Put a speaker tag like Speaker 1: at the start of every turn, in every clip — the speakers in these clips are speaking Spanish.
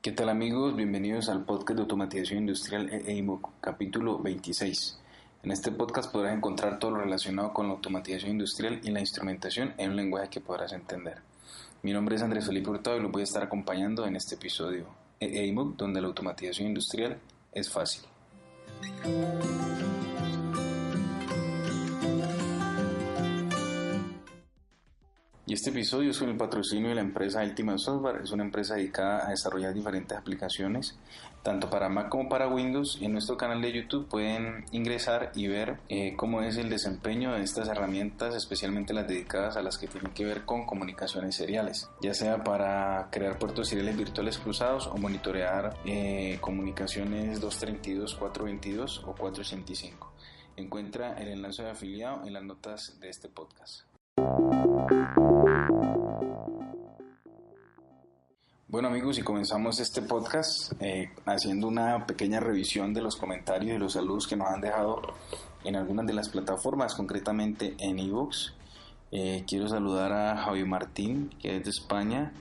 Speaker 1: ¿Qué tal amigos? Bienvenidos al podcast de automatización industrial EIMOC, capítulo 26. En este podcast podrás encontrar todo lo relacionado con la automatización industrial y la instrumentación en un lenguaje que podrás entender. Mi nombre es Andrés Felipe Hurtado y lo voy a estar acompañando en este episodio EIMOC, donde la automatización industrial es fácil. Y este episodio es con el patrocinio de la empresa Ultimate Software. Es una empresa dedicada a desarrollar diferentes aplicaciones, tanto para Mac como para Windows. Y en nuestro canal de YouTube pueden ingresar y ver cómo es el desempeño de estas herramientas, especialmente las dedicadas a las que tienen que ver con comunicaciones seriales, ya sea para crear puertos seriales virtuales cruzados o monitorear comunicaciones 232, 422 o 485. Encuentra el enlace de afiliado en las notas de este podcast. Bueno amigos, y comenzamos este podcast haciendo una pequeña revisión de los comentarios y los saludos que nos han dejado en algunas de las plataformas, concretamente en iVoox. Quiero saludar a Javier Martín, que es de España,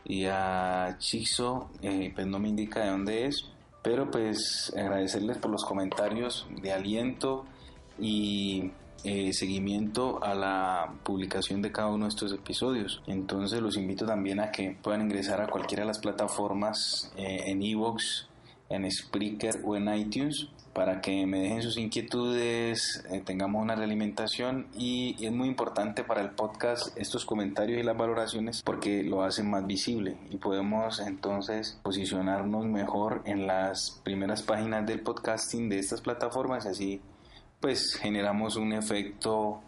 Speaker 1: y a Chixo, pues no me indica de dónde es, pero pues agradecerles por los comentarios de aliento y seguimiento a la publicación de cada uno de estos episodios. Entonces los invito también a que puedan ingresar a cualquiera de las plataformas en iVoox, en Spreaker o en iTunes para que me dejen sus inquietudes, tengamos una realimentación y es muy importante para el podcast estos comentarios y las valoraciones porque lo hacen más visible y podemos entonces posicionarnos mejor en las primeras páginas del podcasting de estas plataformas y así pues generamos un efecto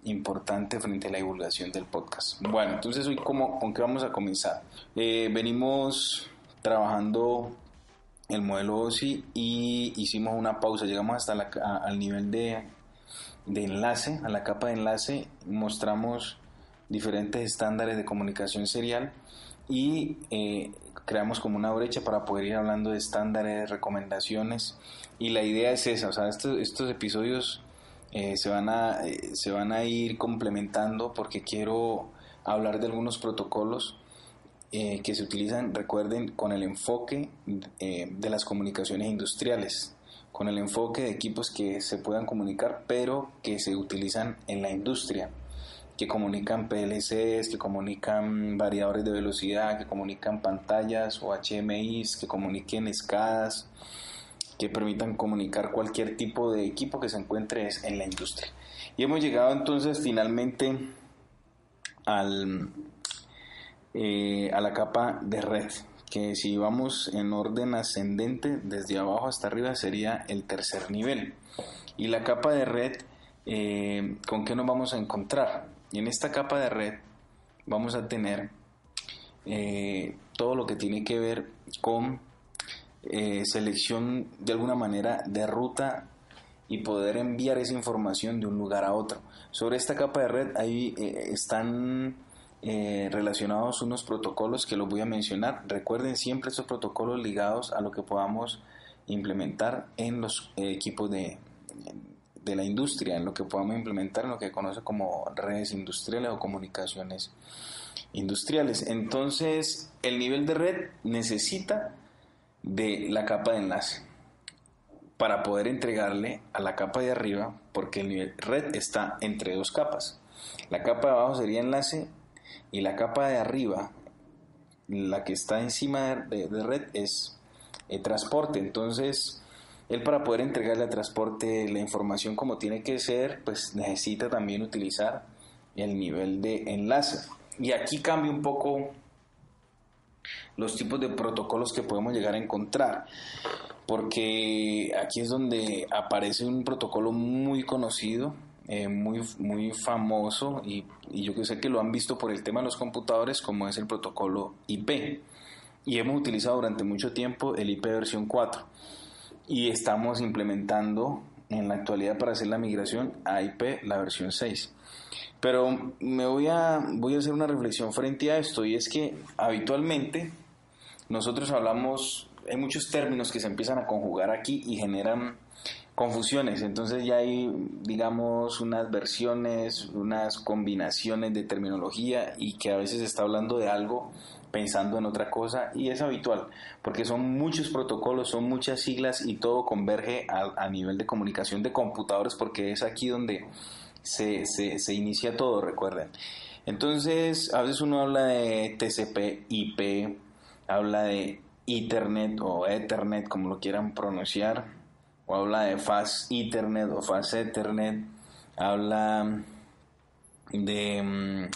Speaker 1: importante frente a la divulgación del podcast. Bueno, entonces hoy ¿con qué vamos a comenzar? Venimos trabajando el modelo OSI y hicimos una pausa, llegamos hasta al nivel de enlace, a la capa de enlace, mostramos diferentes estándares de comunicación serial y creamos como una brecha para poder ir hablando de estándares, recomendaciones, y la idea es esa, o sea, estos episodios se van a ir complementando porque quiero hablar de algunos protocolos que se utilizan, recuerden, con el enfoque de las comunicaciones industriales, con el enfoque de equipos que se puedan comunicar pero que se utilizan en la industria, que comunican PLCs, que comunican variadores de velocidad, que comunican pantallas o HMIs, que comuniquen SCADAs, que permitan comunicar cualquier tipo de equipo que se encuentre en la industria. Y hemos llegado entonces finalmente a la capa de red, que si vamos en orden ascendente desde abajo hasta arriba sería el tercer nivel. Y la capa de red, ¿con qué nos vamos a encontrar? Y en esta capa de red vamos a tener todo lo que tiene que ver con selección de alguna manera de ruta y poder enviar esa información de un lugar a otro. Sobre esta capa de red ahí están relacionados unos protocolos que los voy a mencionar. Recuerden siempre estos protocolos ligados a lo que podamos implementar en los equipos de la industria, en lo que podamos implementar en lo que se conoce como redes industriales o comunicaciones industriales. Entonces el nivel de red necesita de la capa de enlace para poder entregarle a la capa de arriba, porque el nivel red está entre dos capas. La capa de abajo sería enlace y la capa de arriba, la que está encima de red, es transporte. Entonces él, para poder entregarle a transporte la información como tiene que ser, pues necesita también utilizar el nivel de enlace. Y aquí cambia un poco los tipos de protocolos que podemos llegar a encontrar, porque aquí es donde aparece un protocolo muy conocido, muy famoso, y yo que sé que lo han visto por el tema de los computadores, como es el protocolo IP, y hemos utilizado durante mucho tiempo el IP versión 4 y estamos implementando en la actualidad para hacer la migración a IP la versión 6. Pero voy a hacer una reflexión frente a esto, y es que habitualmente nosotros hablamos, hay muchos términos que se empiezan a conjugar aquí y generan confusiones. Entonces ya hay, digamos, unas versiones, unas combinaciones de terminología y que a veces se está hablando de algo pensando en otra cosa, y es habitual porque son muchos protocolos, son muchas siglas y todo converge a nivel de comunicación de computadores, porque es aquí donde se inicia todo, recuerden. Entonces a veces uno habla de TCP/IP, habla de Ethernet o Ethernet, como lo quieran pronunciar, o habla de Fast Ethernet o Fast Ethernet, habla de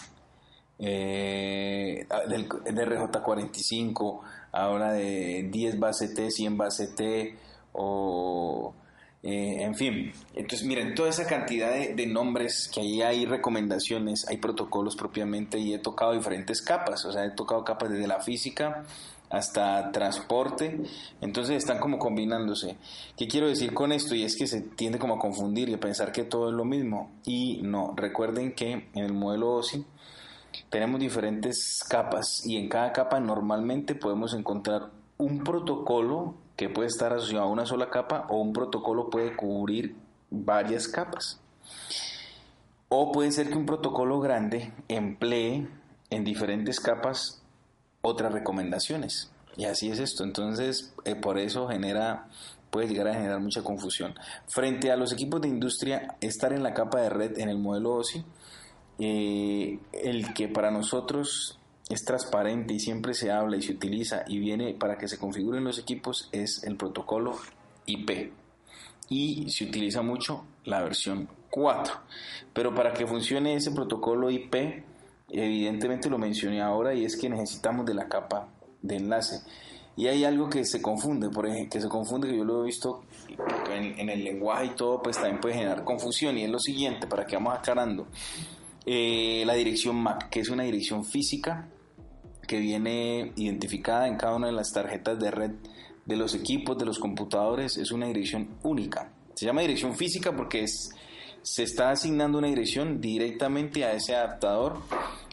Speaker 1: de RJ45, habla de 10 base T, 100 base T, o en fin. Entonces miren, toda esa cantidad de nombres que ahí hay, recomendaciones, hay protocolos propiamente, y he tocado diferentes capas, o sea, he tocado capas desde la física hasta transporte, entonces están como combinándose. ¿Qué quiero decir con esto? Y es que se tiende como a confundir y a pensar que todo es lo mismo, y no. Recuerden que en el modelo OSI tenemos diferentes capas, y en cada capa normalmente podemos encontrar un protocolo que puede estar asociado a una sola capa, o un protocolo puede cubrir varias capas. O puede ser que un protocolo grande emplee en diferentes capas otras recomendaciones. Y así es esto. Entonces, por eso puede llegar a generar mucha confusión. Frente a los equipos de industria, estar en la capa de red en el modelo OSI, el que para nosotros es transparente y siempre se habla y se utiliza y viene para que se configuren los equipos, es el protocolo IP, y se utiliza mucho la versión 4. Pero para que funcione ese protocolo IP, evidentemente lo mencioné ahora, y es que necesitamos de la capa de enlace. Y hay algo que se confunde, por ejemplo, que yo lo he visto en el lenguaje y todo, pues también puede generar confusión, y es lo siguiente, para que vamos aclarando. La dirección MAC, que es una dirección física que viene identificada en cada una de las tarjetas de red de los equipos, de los computadores, es una dirección única. Se llama dirección física porque se está asignando una dirección directamente a ese adaptador,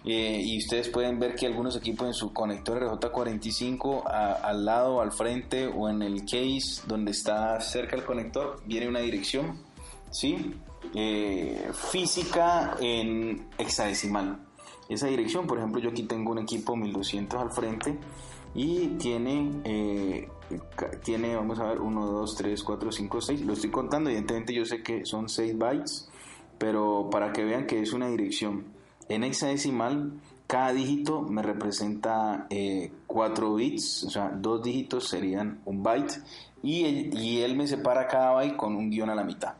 Speaker 1: y ustedes pueden ver que algunos equipos en su conector RJ45, al lado, al frente, o en el case donde está cerca el conector, viene una dirección, ¿sí? Física en hexadecimal. Esa dirección, por ejemplo, yo aquí tengo un equipo 1200 al frente, y tiene, vamos a ver, 1, 2, 3, 4, 5, 6, lo estoy contando, evidentemente yo sé que son 6 bytes, pero para que vean que es una dirección en hexadecimal, cada dígito me representa 4 bits, o sea, 2 dígitos serían un byte, y él me separa cada byte con un guión a la mitad.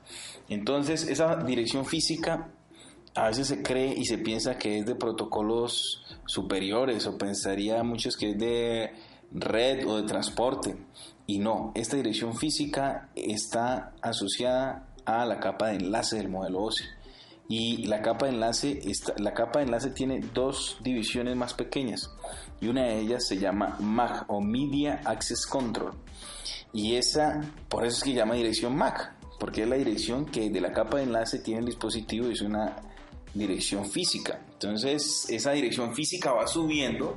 Speaker 1: Entonces, esa dirección física a veces se cree y se piensa que es de protocolos superiores, o pensaría muchos que es de red o de transporte, y no. Esta dirección física está asociada a la capa de enlace del modelo OSI, y la capa de enlace tiene dos divisiones más pequeñas, y una de ellas se llama MAC, o Media Access Control, y por eso es que se llama dirección MAC, porque es la dirección que de la capa de enlace tiene el dispositivo, y es una dirección física. Entonces esa dirección física va subiendo,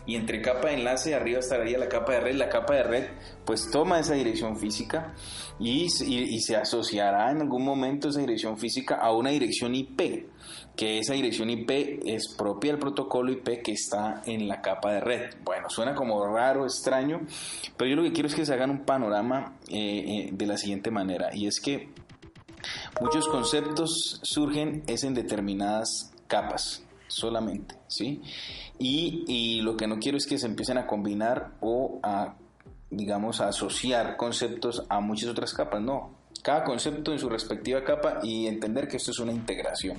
Speaker 1: y entre capa de enlace arriba estaría la capa de red. La capa de red pues toma esa dirección física y se asociará en algún momento esa dirección física a una dirección IP, que esa dirección IP es propia del protocolo IP que está en la capa de red. Bueno, suena como raro, extraño, pero yo lo que quiero es que se hagan un panorama de la siguiente manera, y es que muchos conceptos surgen en determinadas capas solamente, ¿sí? Y lo que no quiero es que se empiecen a combinar o digamos, a asociar conceptos a muchas otras capas. No, cada concepto en su respectiva capa, y entender que esto es una integración,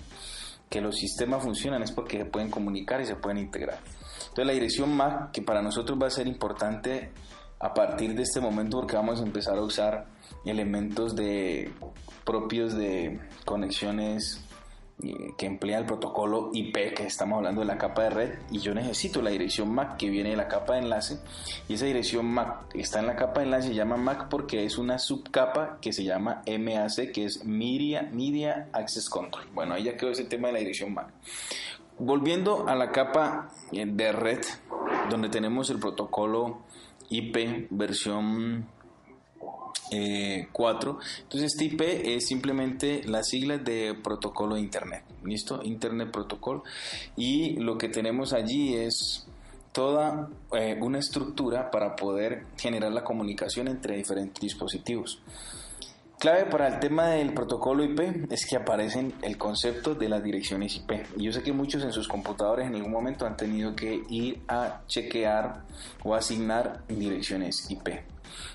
Speaker 1: que los sistemas funcionan es porque se pueden comunicar y se pueden integrar. Entonces la dirección MAC, que para nosotros va a ser importante a partir de este momento, porque vamos a empezar a usar elementos propios de conexiones que emplea el protocolo IP, que estamos hablando de la capa de red, y yo necesito la dirección MAC que viene de la capa de enlace, y esa dirección MAC está en la capa de enlace, se llama MAC porque es una subcapa que se llama MAC, que es Media Access Control. Bueno, ahí ya quedó ese tema de la dirección MAC. Volviendo a la capa de red, donde tenemos el protocolo IP versión 4. Entonces este IP es simplemente las siglas de protocolo de Internet, ¿listo? Internet Protocol. Y lo que tenemos allí es toda una estructura para poder generar la comunicación entre diferentes dispositivos. Clave para el tema del protocolo IP es que aparecen el concepto de las direcciones IP. Y yo sé que muchos en sus computadores en algún momento han tenido que ir a chequear o asignar direcciones IP.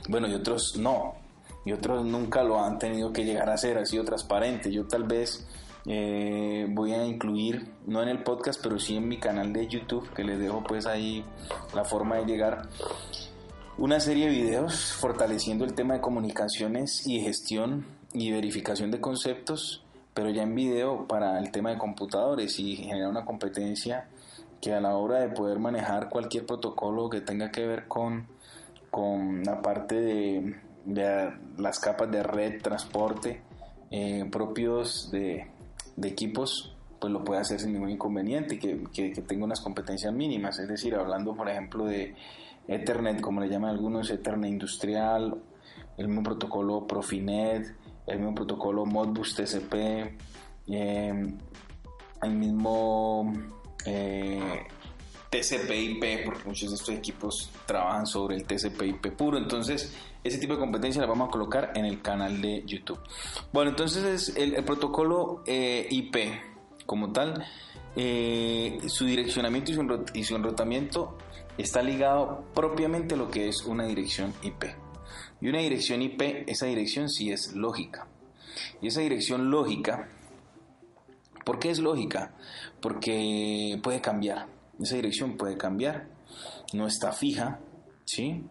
Speaker 1: Bueno, y otros no. Y otros nunca lo han tenido que llegar a hacer, ha sido transparente. Yo tal vez voy a incluir, no en el podcast, pero sí en mi canal de YouTube, que les dejo pues ahí la forma de llegar, una serie de videos fortaleciendo el tema de comunicaciones y gestión y verificación de conceptos, pero ya en video para el tema de computadores, y generar una competencia que a la hora de poder manejar cualquier protocolo que tenga que ver con la parte de las capas de red, transporte propios de equipos, pues lo puede hacer sin ningún inconveniente y que tenga unas competencias mínimas. Es decir, hablando por ejemplo de Ethernet, como le llaman algunos, Ethernet industrial, el mismo protocolo Profinet, el mismo protocolo Modbus TCP, el mismo TCP/IP, porque muchos de estos equipos trabajan sobre el TCP/IP puro. Entonces ese tipo de competencia la vamos a colocar en el canal de YouTube. Bueno, entonces el protocolo IP como tal, su direccionamiento y su enrutamiento está ligado propiamente a lo que es una dirección IP. Y una dirección IP, esa dirección sí es lógica. Y esa dirección lógica, ¿por qué es lógica? Porque puede cambiar. Esa dirección puede cambiar, no está fija, ¿sí?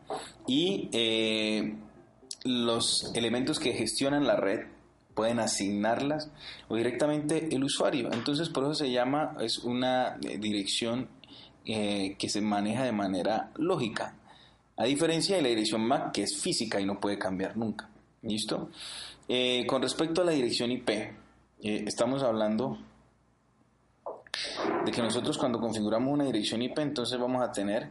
Speaker 1: Y los elementos que gestionan la red pueden asignarlas o directamente el usuario. Entonces por eso se llama, es una dirección que se maneja de manera lógica, a diferencia de la dirección MAC, que es física y no puede cambiar nunca. ¿Listo? Con respecto a la dirección IP, estamos hablando de que nosotros cuando configuramos una dirección IP, entonces vamos a tener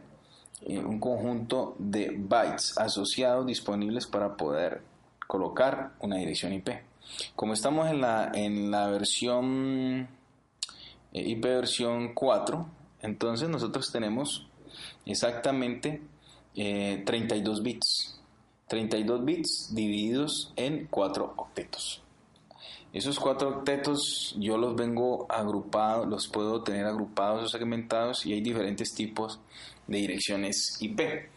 Speaker 1: un conjunto de bytes asociados disponibles para poder colocar una dirección IP. Como estamos en la versión IP versión 4, entonces nosotros tenemos exactamente 32 bits. 32 bits divididos en 4 octetos. Esos 4 octetos yo los vengo agrupados, los puedo tener agrupados o segmentados, y hay diferentes tipos de direcciones IP.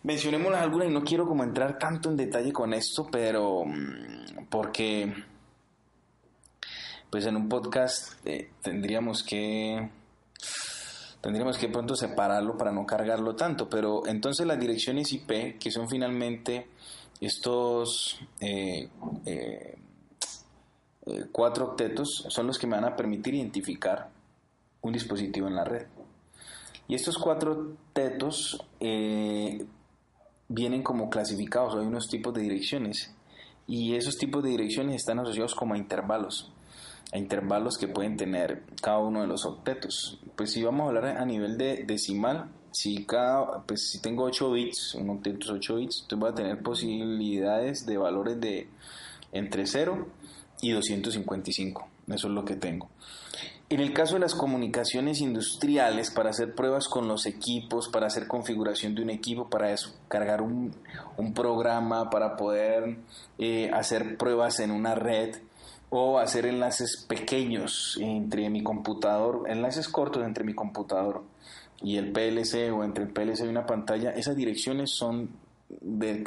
Speaker 1: Mencionémoslas algunas, y no quiero como entrar tanto en detalle con esto, pero porque pues en un podcast tendríamos que pronto separarlo para no cargarlo tanto. Pero entonces las direcciones IP, que son finalmente estos 4 octetos, son los que me van a permitir identificar un dispositivo en la red. Y estos 4 octetos vienen como clasificados. Hay unos tipos de direcciones, y esos tipos de direcciones están asociados como a intervalos que pueden tener cada uno de los octetos. Pues si vamos a hablar a nivel de decimal, si tengo 8 bits, un octeto es 8 bits, entonces voy a tener posibilidades de valores de entre 0 y 255. Eso es lo que tengo. En el caso de las comunicaciones industriales, para hacer pruebas con los equipos, para hacer configuración de un equipo, para descargar un programa, para poder hacer pruebas en una red, o hacer enlaces pequeños entre mi computador, enlaces cortos entre mi computador y el PLC, o entre el PLC y una pantalla, esas direcciones son del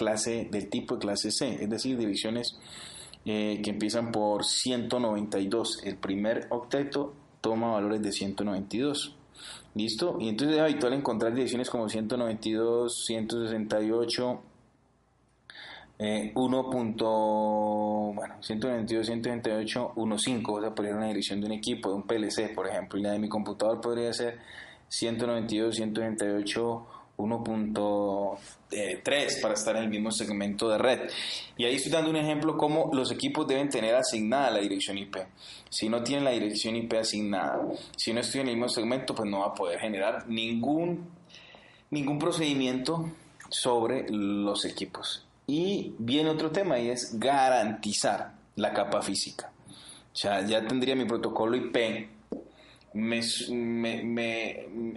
Speaker 1: tipo de clase C, es decir, direcciones que empiezan por 192. El primer octeto toma valores de 192. ¿Listo? Y entonces es habitual encontrar direcciones como 192, 168, 192, 168, 15, o sea, podría ser una dirección de un equipo, de un PLC, por ejemplo, y la de mi computador podría ser 192, 168, 1.3 para estar en el mismo segmento de red. Y ahí estoy dando un ejemplo cómo los equipos deben tener asignada la dirección IP. Si no tienen la dirección IP asignada, si no estoy en el mismo segmento, pues no va a poder generar ningún procedimiento sobre los equipos. Y viene otro tema y es garantizar la capa física. O sea, ya tendría mi protocolo IP,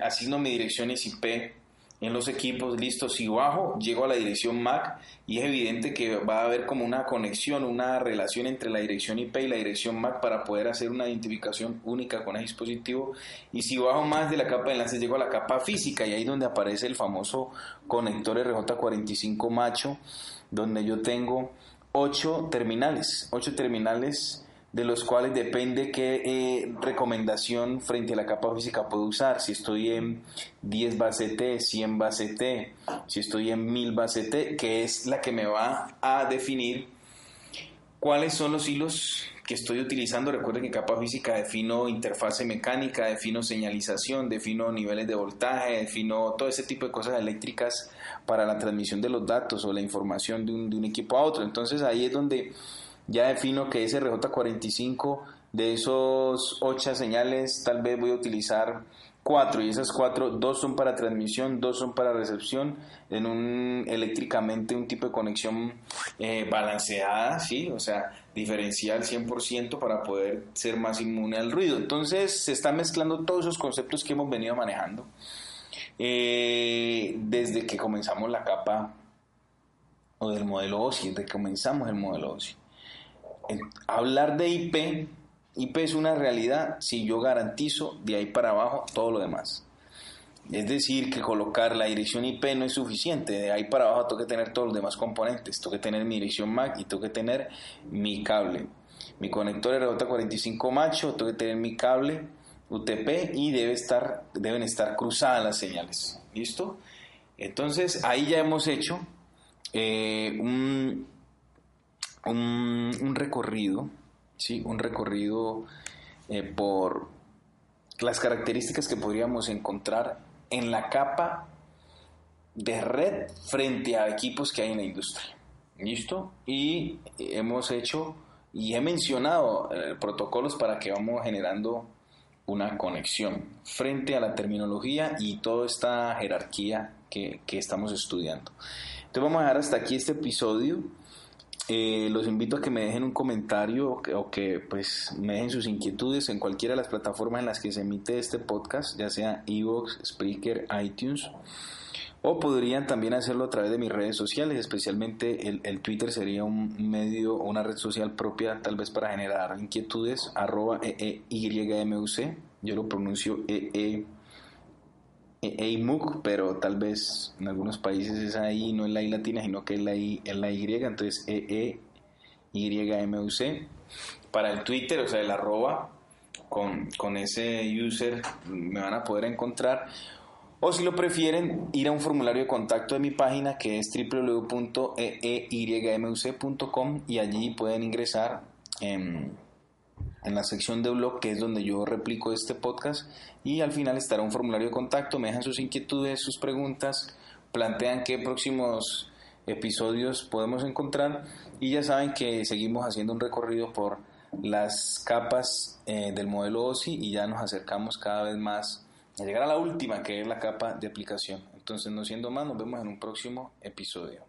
Speaker 1: asigno mi direcciones IP en los equipos, listo. Si bajo, llego a la dirección MAC y es evidente que va a haber como una conexión, una relación entre la dirección IP y la dirección MAC para poder hacer una identificación única con el dispositivo. Y si bajo más de la capa de enlaces, llego a la capa física y ahí es donde aparece el famoso conector RJ45 macho, donde yo tengo 8 terminales de los cuales depende qué recomendación frente a la capa física puedo usar. Si estoy en 10 base T, 100 base T, si estoy en 1000 base T, que es la que me va a definir cuáles son los hilos que estoy utilizando. Recuerden que en capa física defino interfase mecánica, defino señalización, defino niveles de voltaje, defino todo ese tipo de cosas eléctricas para la transmisión de los datos o la información de un equipo a otro. Entonces ahí es donde ya defino que ese RJ45, de esos 8 señales, tal vez voy a utilizar 4, y esas 4, 2 son para transmisión, 2 son para recepción, en eléctricamente un tipo de conexión balanceada, ¿sí? O sea, diferencial 100% para poder ser más inmune al ruido. Entonces se están mezclando todos esos conceptos que hemos venido manejando desde que comenzamos la capa o del modelo OSI, desde que comenzamos el modelo OSI. Hablar de IP es una realidad si yo garantizo de ahí para abajo todo lo demás. Es decir, que colocar la dirección IP no es suficiente, de ahí para abajo tengo que tener todos los demás componentes, tengo que tener mi dirección MAC y tengo que tener mi cable, mi conector RJ45 macho, tengo que tener mi cable UTP y deben estar cruzadas las señales. ¿Listo? Entonces ahí ya hemos hecho un recorrido, ¿sí? Un recorrido por las características que podríamos encontrar en la capa de red frente a equipos que hay en la industria. ¿Listo? Y hemos hecho y he mencionado protocolos para que vamos generando una conexión frente a la terminología y toda esta jerarquía que estamos estudiando. Entonces vamos a dejar hasta aquí este episodio. Los invito a que me dejen un comentario o que pues me dejen sus inquietudes en cualquiera de las plataformas en las que se emite este podcast, ya sea iVoox, Spreaker, iTunes, o podrían también hacerlo a través de mis redes sociales, especialmente el Twitter sería un medio o una red social propia tal vez para generar inquietudes, @EEYMUC, yo lo pronuncio EIMUC, pero tal vez en algunos países esa I no es la I latina, sino que es la Y, entonces EEYMUC. Para el Twitter, o sea, el arroba, con ese user me van a poder encontrar. O si lo prefieren, ir a un formulario de contacto de mi página que es www.eeymuc.com y allí pueden ingresar en la sección de blog, que es donde yo replico este podcast, y al final estará un formulario de contacto, me dejan sus inquietudes, sus preguntas, plantean qué próximos episodios podemos encontrar y ya saben que seguimos haciendo un recorrido por las capas del modelo OSI y ya nos acercamos cada vez más a llegar a la última, que es la capa de aplicación. Entonces, no siendo más, nos vemos en un próximo episodio.